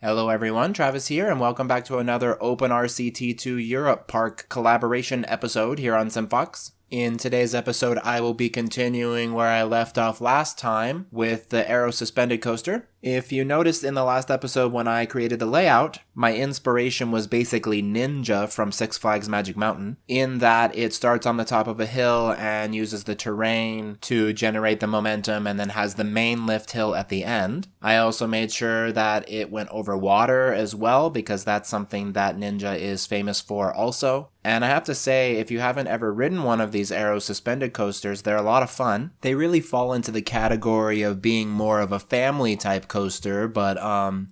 Hello everyone, Travis here, and welcome back to another OpenRCT2 Europe Park collaboration episode here on Simfox. In today's episode, I will be continuing where I left off last time with the Aero Suspended Coaster. If you noticed in the last episode when I created the layout, my inspiration was basically Ninja from Six Flags Magic Mountain, in that it starts on the top of a hill and uses the terrain to generate the momentum and then has the main lift hill at the end. I also made sure that it went over water as well, because that's something that Ninja is famous for also. And I have to say, if you haven't ever ridden one of these Aero Suspended Coasters, they're a lot of fun. They really fall into the category of being more of a family type coaster, but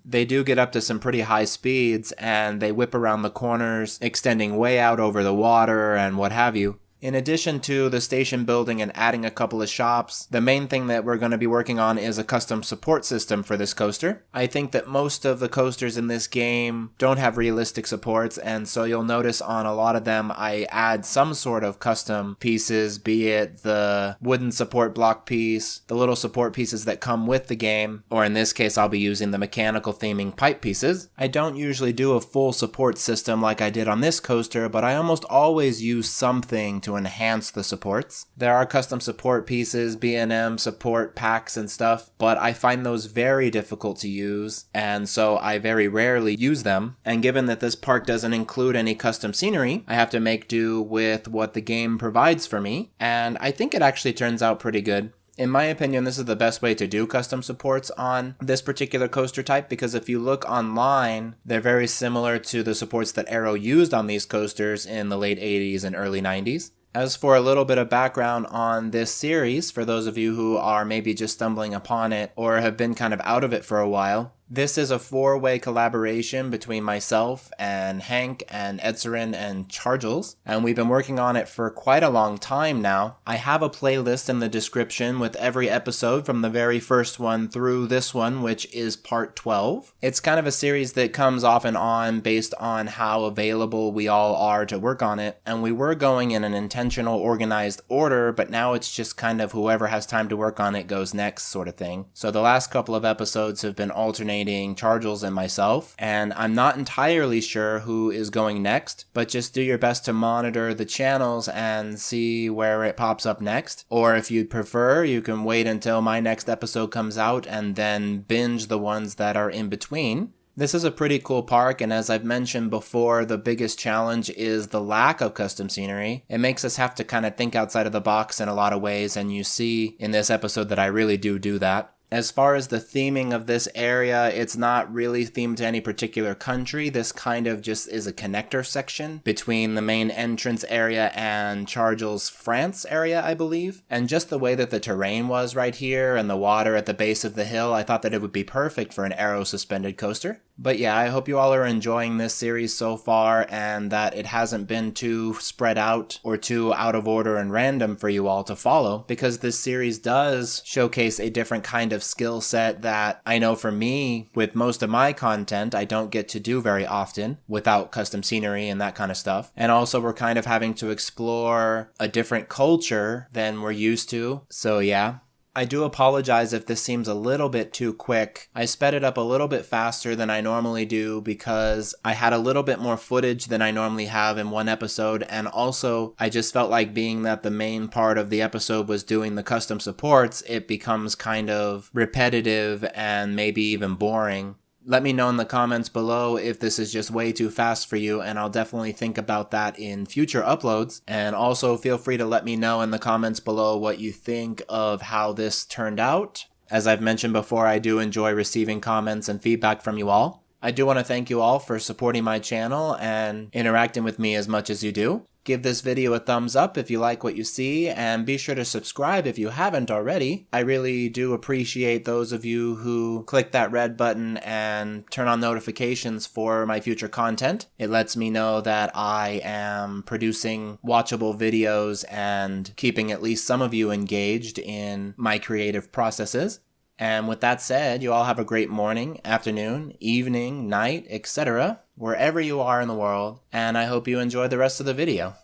they do get up to some pretty high speeds and they whip around the corners, extending way out over the water and what have you. In addition to the station building and adding a couple of shops, the main thing that we're going to be working on is a custom support system for this coaster. I think that most of the coasters in this game don't have realistic supports, and so you'll notice on a lot of them I add some sort of custom pieces, be it the wooden support block piece, the little support pieces that come with the game, or in this case I'll be using the mechanical theming pipe pieces. I don't usually do a full support system like I did on this coaster, but I almost always use something to enhance the supports. There are custom support pieces, B&M support packs and stuff, but I find those very difficult to use, and so I very rarely use them. And given that this park doesn't include any custom scenery, I have to make do with what the game provides for me, and I think it actually turns out pretty good. In my opinion, this is the best way to do custom supports on this particular coaster type, because if you look online, they're very similar to the supports that Aero used on these coasters in the late 80s and early 90s. As for a little bit of background on this series, for those of you who are maybe just stumbling upon it or have been kind of out of it for a while, this is a 4-way collaboration between myself and Henk and Etzeren and Charjallz, and we've been working on it for quite a long time now. I have a playlist in the description with every episode from the very first one through this one, which is part 12. It's kind of a series that comes off and on based on how available we all are to work on it, and we were going in an intentional organized order, but now it's just kind of whoever has time to work on it goes next sort of thing. So the last couple of episodes have been alternating Charjallz and myself, and I'm not entirely sure who is going next, but just do your best to monitor the channels and see where it pops up next. Or if you'd prefer, you can wait until my next episode comes out and then binge the ones that are in between. This is a pretty cool park, and as I've mentioned before, the biggest challenge is the lack of custom scenery. It makes us have to kind of think outside of the box in a lot of ways, and you see in this episode that I really do that. As far as the theming of this area, it's not really themed to any particular country. This kind of just is a connector section between the main entrance area and Charjallz France area, I believe. And just the way that the terrain was right here and the water at the base of the hill, I thought that it would be perfect for an Aero Suspended Coaster. But yeah, I hope you all are enjoying this series so far and that it hasn't been too spread out or too out of order and random for you all to follow, because this series does showcase a different kind of skill set that I know for me, with most of my content, I don't get to do very often without custom scenery and that kind of stuff. And also we're kind of having to explore a different culture than we're used to. So yeah. I do apologize if this seems a little bit too quick. I sped it up a little bit faster than I normally do because I had a little bit more footage than I normally have in one episode, and also I just felt like, being that the main part of the episode was doing the custom supports, it becomes kind of repetitive and maybe even boring. Let me know in the comments below if this is just way too fast for you, and I'll definitely think about that in future uploads. And also feel free to let me know in the comments below what you think of how this turned out. As I've mentioned before, I do enjoy receiving comments and feedback from you all. I do want to thank you all for supporting my channel and interacting with me as much as you do. Give this video a thumbs up if you like what you see, and be sure to subscribe if you haven't already. I really do appreciate those of you who click that red button and turn on notifications for my future content. It lets me know that I am producing watchable videos and keeping at least some of you engaged in my creative processes. And with that said, you all have a great morning, afternoon, evening, night, etc., wherever you are in the world, and I hope you enjoy the rest of the video.